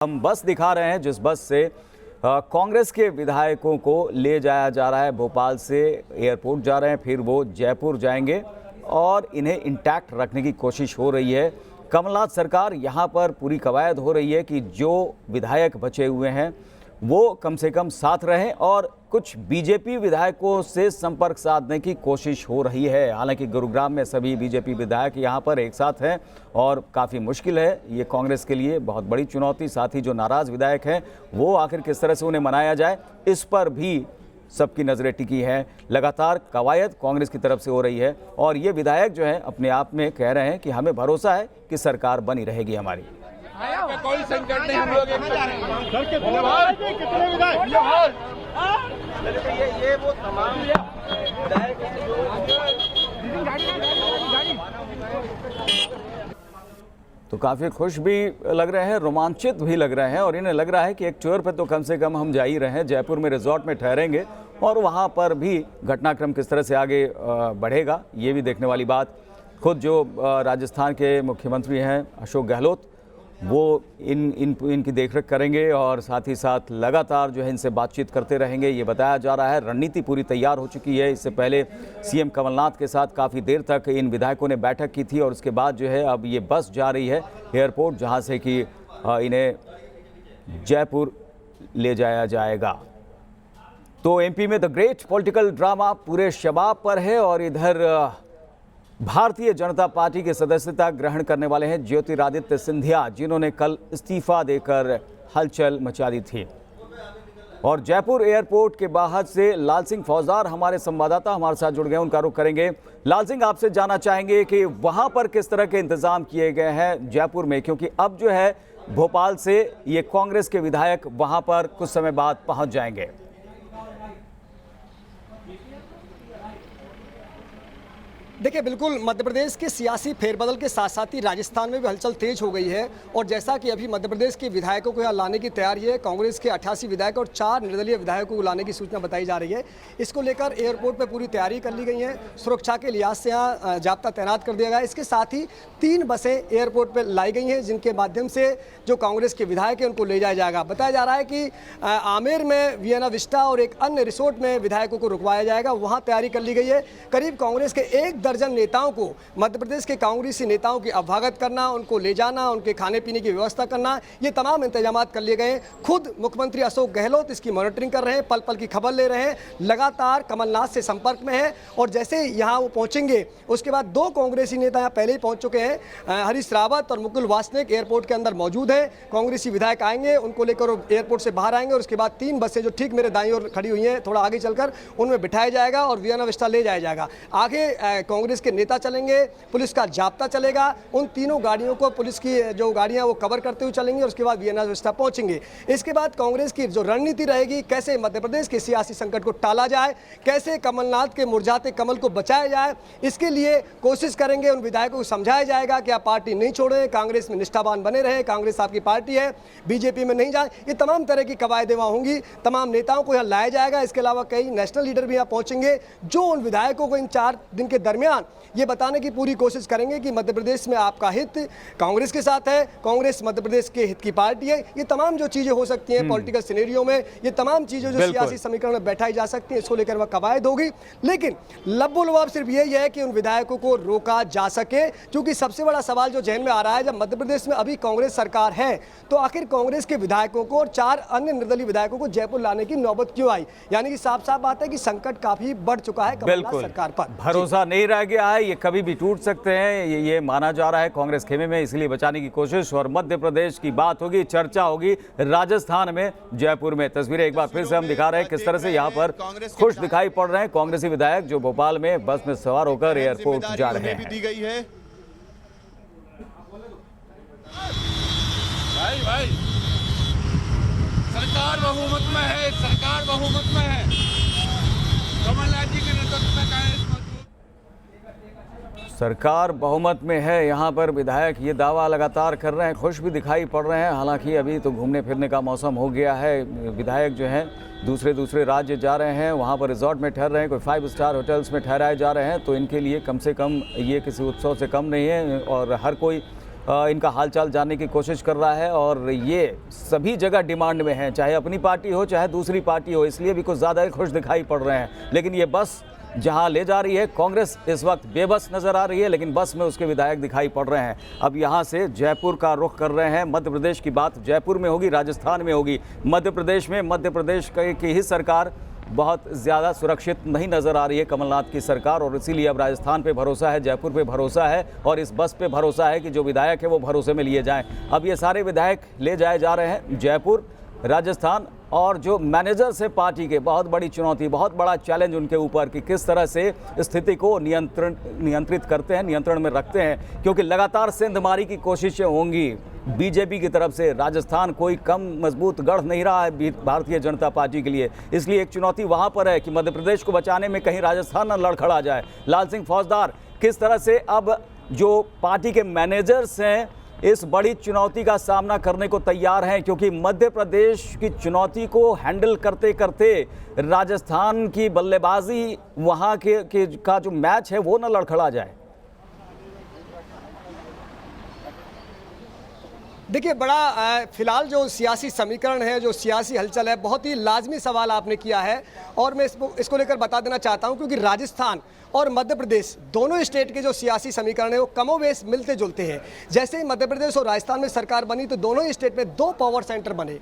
हम बस दिखा रहे हैं जिस बस से कांग्रेस के विधायकों को ले जाया जा रहा है। भोपाल से एयरपोर्ट जा रहे हैं, फिर वो जयपुर जाएंगे और इन्हें इंटैक्ट रखने की कोशिश हो रही है। कमलनाथ सरकार यहाँ पर पूरी कवायद हो रही है कि जो विधायक बचे हुए हैं वो कम से कम साथ रहें और कुछ बीजेपी विधायकों से संपर्क साधने की कोशिश हो रही है। हालांकि गुरुग्राम में सभी बीजेपी विधायक यहाँ पर एक साथ हैं और काफ़ी मुश्किल है ये कांग्रेस के लिए, बहुत बड़ी चुनौती। साथ ही जो नाराज़ विधायक हैं वो आखिर किस तरह से उन्हें मनाया जाए, इस पर भी सबकी नज़रें टिकी हैं। लगातार कवायद कांग्रेस की तरफ से हो रही है और ये विधायक जो है अपने आप में कह रहे हैं कि हमें भरोसा है कि सरकार बनी रहेगी हमारी। कोई संकट नहीं, हम लोग ये वो तमाम तो काफ़ी खुश भी लग रहे हैं, रोमांचित भी लग रहे हैं और इन्हें लग रहा है कि एक टूर पे तो कम से कम हम जा ही रहे हैं। जयपुर में रिजॉर्ट में ठहरेंगे और वहाँ पर भी घटनाक्रम किस तरह से आगे बढ़ेगा ये भी देखने वाली बात। खुद जो राजस्थान के मुख्यमंत्री हैं अशोक गहलोत, वो इनकी देखरेख करेंगे और साथ ही साथ लगातार जो है इनसे बातचीत करते रहेंगे, ये बताया जा रहा है। रणनीति पूरी तैयार हो चुकी है। इससे पहले सीएम कमलनाथ के साथ काफ़ी देर तक इन विधायकों ने बैठक की थी और उसके बाद जो है अब ये बस जा रही है एयरपोर्ट, जहां से कि इन्हें जयपुर ले जाया जाएगा। तो एमपी में द ग्रेट पॉलिटिकल ड्रामा पूरे शबाब पर है और इधर भारतीय जनता पार्टी के सदस्यता ग्रहण करने वाले हैं ज्योतिरादित्य सिंधिया, जिन्होंने कल इस्तीफा देकर हलचल मचा दी थी। और जयपुर एयरपोर्ट के बाहर से लाल सिंह फौजदार हमारे संवाददाता हमारे साथ जुड़ गए, उनका रुख करेंगे। लाल सिंह, आपसे जानना चाहेंगे कि वहां पर किस तरह के इंतजाम किए गए हैं जयपुर में, क्योंकि अब जो है भोपाल से ये कांग्रेस के विधायक वहां पर कुछ समय बाद पहुंच जाएंगे। देखिए, बिल्कुल मध्य प्रदेश के सियासी फेरबदल के साथ साथ ही राजस्थान में भी हलचल तेज हो गई है और जैसा कि अभी मध्य प्रदेश के विधायकों को यहाँ लाने की तैयारी है। कांग्रेस के 88 विधायक और 4 निर्दलीय विधायकों को लाने की सूचना बताई जा रही है। इसको लेकर एयरपोर्ट पर पूरी तैयारी कर ली गई है। सुरक्षा के लिहाज से यहाँ जाब्ता तैनात कर दिया गया है। इसके साथ ही 3 बसें एयरपोर्ट पर लाई गई हैं, जिनके माध्यम से जो कांग्रेस के विधायक हैं उनको ले जाया जाएगा। बताया जा रहा है कि आमेर में वियना विस्टा और एक अन्य रिसोर्ट में विधायकों को रुकवाया जाएगा, वहाँ तैयारी कर ली गई है। करीब कांग्रेस के 1 दर्जन नेताओं को, मध्य प्रदेश के कांग्रेसी नेताओं की अवगाहत करना, उनको ले जाना, उनके खाने पीने की व्यवस्था करना, ये तमाम इंतजाम कर लिए गए हैं। खुद मुख्यमंत्री अशोक गहलोत इसकी मॉनिटरिंग कर रहे हैं, पल पल की खबर ले रहे हैं, लगातार कमलनाथ से संपर्क में है। और जैसे यहाँ वो पहुंचेंगे उसके बाद 2 कांग्रेसी नेता यहाँ पहले ही पहुंच चुके हैं। हरीश रावत और मुकुल वासनिक एयरपोर्ट के अंदर मौजूद हैं। कांग्रेसी विधायक आएंगे, उनको लेकर एयरपोर्ट से बाहर आएंगे और उसके बाद 3 बसें जो ठीक मेरे दाईं ओर खड़ी हुई हैं, थोड़ा आगे चलकर उनमें बिठाया जाएगा और वियना विस्टा ले जाया जाएगा। आगे कांग्रेस के नेता चलेंगे, पुलिस का जाब्ता चलेगा। उन तीनों गाड़ियों को, पुलिस की जो गाड़ियां वो कवर करते हुए चलेंगी और उसके बाद वियना विस्टा पहुंचेंगे। इसके बाद कांग्रेस की जो रणनीति रहेगी, कैसे मध्य प्रदेश के सियासी संकट को टाला जाए, कैसे कमलनाथ के मुरझाते कमल को बचाया जाए, इसके लिए कोशिश करेंगे। उन विधायकों को समझाया जाएगा कि आप पार्टी नहीं छोड़ें, कांग्रेस में निष्ठावान बने रहे, कांग्रेस आपकी पार्टी है, बीजेपी में नहीं जाए। ये तमाम तरह की कवायदें वहाँ होंगी। तमाम नेताओं को यहाँ लाया जाएगा। इसके अलावा कई नेशनल लीडर भी यहाँ पहुंचेंगे, जो उन विधायकों को इन 4 दिन के दरमियान ये बताने की पूरी कोशिश करेंगे कि मध्य प्रदेश में आपका हित कांग्रेस के साथ है, कांग्रेस मध्य प्रदेश के हित की पार्टी है। ये तमाम जो चीजें हो सकती हैं पॉलिटिकल सिनेरियो में, ये तमाम चीजें जो सियासी समीकरण में बैठाई जा सकती हैं, इसको लेकर वह कवायद होगी। लेकिन लब्बो लुआब सिर्फ यही है कि उन विधायकों को रोका जा सके, क्योंकि सबसे बड़ा सवाल जो जहन में आ रहा है, जब मध्य प्रदेश में अभी कांग्रेस सरकार है तो आखिर कांग्रेस के विधायकों को और 4 अन्य निर्दलीय विधायकों को जयपुर लाने की नौबत क्यों आई? यानी कि साफ साफ बात है कि संकट काफी बढ़ चुका है कमलनाथ सरकार पर। भरोसा नहीं रह गया है, ये कभी भी टूट सकते हैं, ये माना जा रहा है कांग्रेस खेमे में, इसलिए बचाने की कोशिश। और मध्य प्रदेश की बात होगी, चर्चा होगी राजस्थान में, जयपुर में। तस्वीरें एक बार फिर से हम दिखा रहे हैं किस तरह से यहाँ पर खुश दिखाई पड़ रहे हैं कांग्रेसी विधायक जो भोपाल में बस में सवार होकर एयरपोर्ट जा रहे हैं। भाई सरकार बहुमत में है, सरकार बहुमत में है। कमलनाथ जी के नेतृत्व में कांग्रेस सरकार बहुमत में है। यहाँ पर विधायक ये दावा लगातार कर रहे हैं, खुश भी दिखाई पड़ रहे हैं। हालांकि अभी तो घूमने फिरने का मौसम हो गया है। विधायक जो हैं दूसरे राज्य जा रहे हैं, वहाँ पर रिजॉर्ट में ठहर रहे हैं, कोई 5 स्टार होटल्स में ठहराए जा रहे हैं। तो इनके लिए कम से कम ये किसी उत्सव से कम नहीं है और हर कोई इनका हालचाल जानने की कोशिश कर रहा है और ये सभी जगह डिमांड में है, चाहे अपनी पार्टी हो चाहे दूसरी पार्टी हो, इसलिए भी कुछ ज़्यादा ही खुश दिखाई पड़ रहे हैं। लेकिन ये बस जहां ले जा रही है, कांग्रेस इस वक्त बेबस नजर आ रही है, लेकिन बस में उसके विधायक दिखाई पड़ रहे हैं। अब यहां से जयपुर का रुख कर रहे हैं। मध्य प्रदेश की बात जयपुर में होगी, राजस्थान में होगी। मध्य प्रदेश की ही सरकार बहुत ज़्यादा सुरक्षित नहीं नज़र आ रही है, कमलनाथ की सरकार, और इसीलिए अब राजस्थान पे भरोसा है, जयपुर पे भरोसा है और इस बस पे भरोसा है कि जो विधायक है वो भरोसे में लिए जाएं। अब ये सारे विधायक ले जाए जा रहे हैं जयपुर, राजस्थान, और जो मैनेजर्स है पार्टी के, बहुत बड़ी चुनौती, बहुत बड़ा चैलेंज उनके ऊपर कि किस तरह से स्थिति को नियंत्रित करते हैं, नियंत्रण में रखते हैं, क्योंकि लगातार सेंधमारी की कोशिशें होंगी बीजेपी की तरफ से। राजस्थान कोई कम मजबूत गढ़ नहीं रहा है भारतीय जनता पार्टी के लिए, इसलिए एक चुनौती वहां पर है कि मध्य प्रदेश को बचाने में कहीं राजस्थान न लड़खड़ा जाए। लाल सिंह फौजदार, किस तरह से अब जो पार्टी के मैनेजर्स हैं इस बड़ी चुनौती का सामना करने को तैयार हैं, क्योंकि मध्य प्रदेश की चुनौती को हैंडल करते करते राजस्थान की बल्लेबाजी वहां का जो मैच है वो न लड़खड़ा जाए। देखिए, बड़ा फिलहाल जो सियासी समीकरण है, जो सियासी हलचल है, बहुत ही लाजमी सवाल आपने किया है और मैं इसको लेकर बता देना चाहता हूं, क्योंकि राजस्थान और मध्य प्रदेश दोनों स्टेट के जो सियासी समीकरण है वो कमोवेश मिलते जुलते हैं। जैसे ही मध्य प्रदेश और राजस्थान में सरकार बनी तो दोनों ही स्टेट में दो पावर सेंटर बने।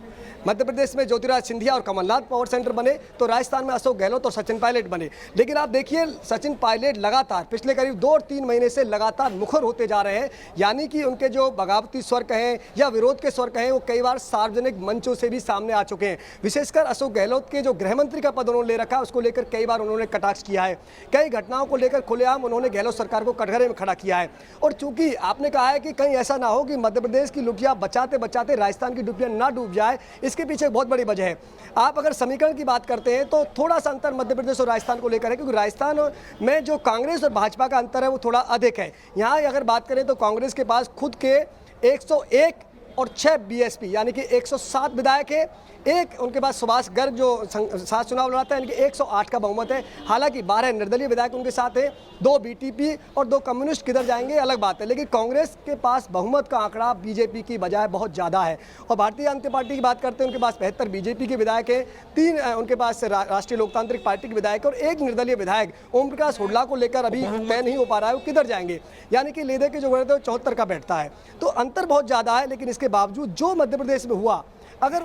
मध्य प्रदेश में ज्योतिराज सिंधिया और कमलनाथ पावर सेंटर बने, तो राजस्थान में अशोक गहलोत और सचिन पायलट बने। लेकिन आप देखिए, सचिन पायलट लगातार पिछले करीब 2 और 3 महीने से लगातार मुखर होते जा रहे हैं, यानी कि उनके जो बगावती स्वर कहें या विरोध के स्वर कहें वो कई बार सार्वजनिक मंचों से भी सामने आ चुके हैं। विशेषकर अशोक गहलोत के जो गृह मंत्री का पद उन्होंने ले रखा है उसको लेकर कई बार उन्होंने कटाक्ष किया है। कई घटनाओं को लेकर खुलेआम उन्होंने गहलोत सरकार को कटघरे में खड़ा किया है। और चूंकि आपने कहा है कि कहीं ऐसा ना हो कि मध्य प्रदेश की लुटिया बचाते बचाते राजस्थान की लुटिया ना डूब जाए, इसके पीछे बहुत बड़ी वजह है। आप अगर समीकरण की बात करते हैं तो थोड़ा सा अंतर मध्य प्रदेश और राजस्थान को लेकर है, क्योंकि राजस्थान में जो कांग्रेस और भाजपा का अंतर है वो थोड़ा अधिक है। यहाँ अगर बात करें तो कांग्रेस के पास खुद के 101 और 6 बीएसपी यानी कि 107 विधायक है। एक उनके पास सुभाष गर्ग जो 7 चुनाव लड़ाता है, इनके 108 का बहुमत है। हालांकि 12 निर्दलीय विधायक उनके साथ हैं, 2 बीटीपी और 2 कम्युनिस्ट किधर जाएंगे अलग बात है। लेकिन कांग्रेस के पास बहुमत का आंकड़ा बीजेपी की बजाय बहुत ज़्यादा है। और भारतीय जनता पार्टी की बात करते हैं, उनके पास 75 बीजेपी के विधायक हैं, 3 उनके पास राष्ट्रीय लोकतांत्रिक पार्टी के विधायक और 1 निर्दलीय विधायक। ओम प्रकाश हुड्डा को लेकर अभी तय नहीं हो पा रहा है वो किधर जाएंगे, यानी कि लेदे के जो गढ़ है 74 का बैठता है। तो अंतर बहुत ज़्यादा है, लेकिन इसके बावजूद जो मध्य प्रदेश में हुआ, अगर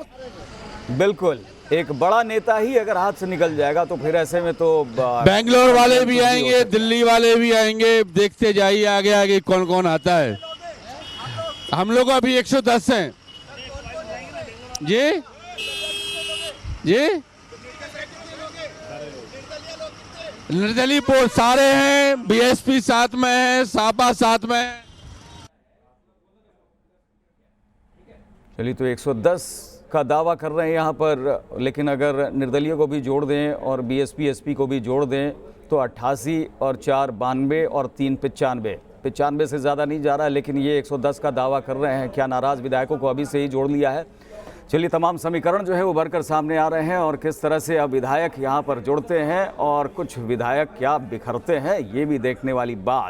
बिल्कुल एक बड़ा नेता ही अगर हाथ से निकल जाएगा तो फिर ऐसे में तो बेंगलोर वाले भी आएंगे, दिल्ली वाले भी आएंगे, देखते जाइए आगे आगे कौन कौन आता है। हम लोग अभी 110 हैं जी जी, निर्दलीय पोल सारे हैं, बीएसपी साथ में है, सापा साथ में है। चलिए, तो 110 का दावा कर रहे हैं यहाँ पर, लेकिन अगर निर्दलीय को भी जोड़ दें और बीएसपी एसपी को भी जोड़ दें तो 88 और 4 92 और 3 95 से ज़्यादा नहीं जा रहा है। लेकिन ये 110 का दावा कर रहे हैं। क्या नाराज़ विधायकों को अभी से ही जोड़ लिया है? चलिए, तमाम समीकरण जो है उभर कर सामने आ रहे हैं और किस तरह से अब विधायक यहाँ पर जुड़ते हैं और कुछ विधायक क्या बिखरते हैं, ये भी देखने वाली बात।